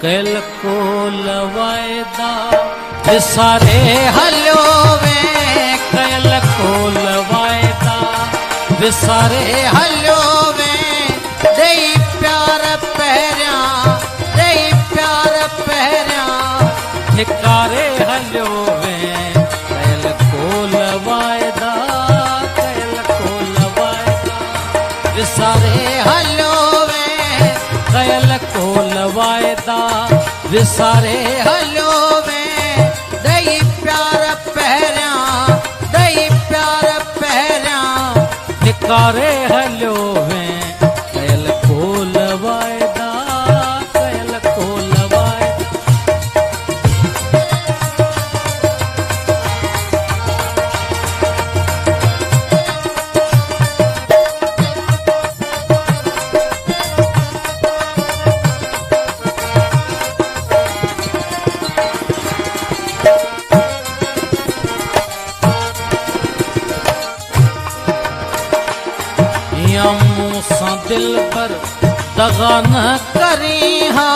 कल को लवायदा विसारे हलो वे कल को लवायदा विसारे हलो वे दई प्यार पहरिया दई प्यार पहरिया ठिकारे हलो वे कल को लवायदा विसारे हलो वे कल को लवायदा विसारे हलो वे दई प्यार पहरिया दई प्यार पहरिया ठिकारे हलो वे कल को लवायदा कल को लवायदा मूसा दिल पर दगा न करी हा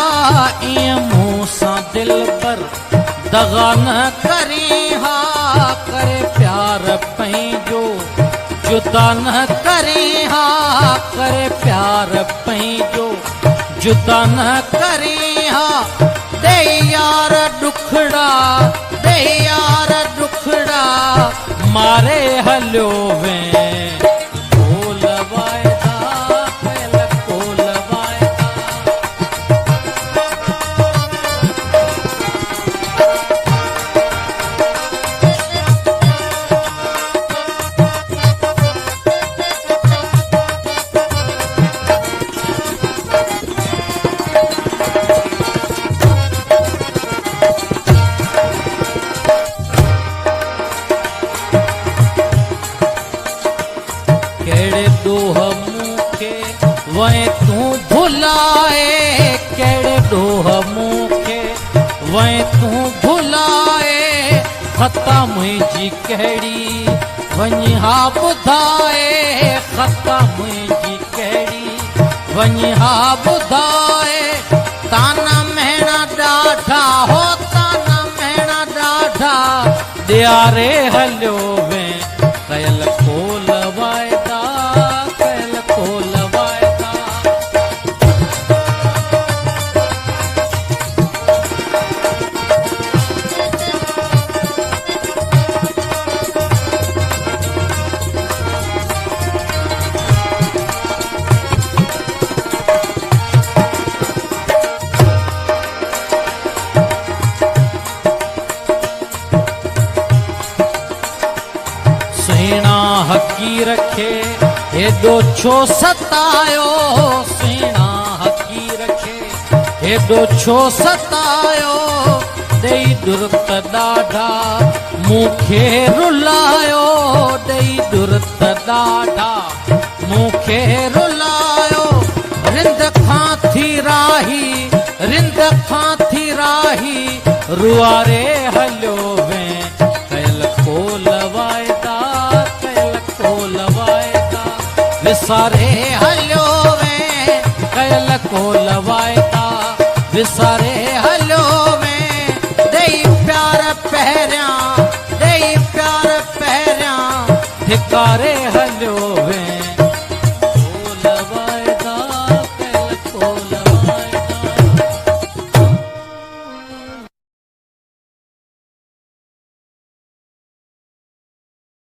मूसा दिल पर दगा न करी हा करे प्यार पैंजो जुदा न करी हा करे प्यार पैंजो जुदा न करी हा दे यार दुखड़ा दे यार दुखड़ा मारे हलो वे वह तू भुलाए केड़े डोह मुखे वह तू भुलाए खता मुझी केड़ी वञा बुधाए खता मुझी केड़ी वञा बुधाए ताना महना डाढ़ा हो ताना महना डाढ़ा दियारे हलो वे कयल को लवायदा कयल को लवायदा सीना हकी रखे हेदो छो सतायो सीना हकी रखे हेदो छो सतायो दई दुरत ॾाढा मूंखे रुलायो दई दुरत ॾाढा मूंखे रुलायो रिंद खां थी राही रिंद खां थी राही रुआरे हलो वे कयल को लवायदा कयल को लवायदा विसारे हलो वे कयल को लवायदा विसारे हलो वे दई प्यार पहरिया दई प्यार पहरिया ठिकारे हलो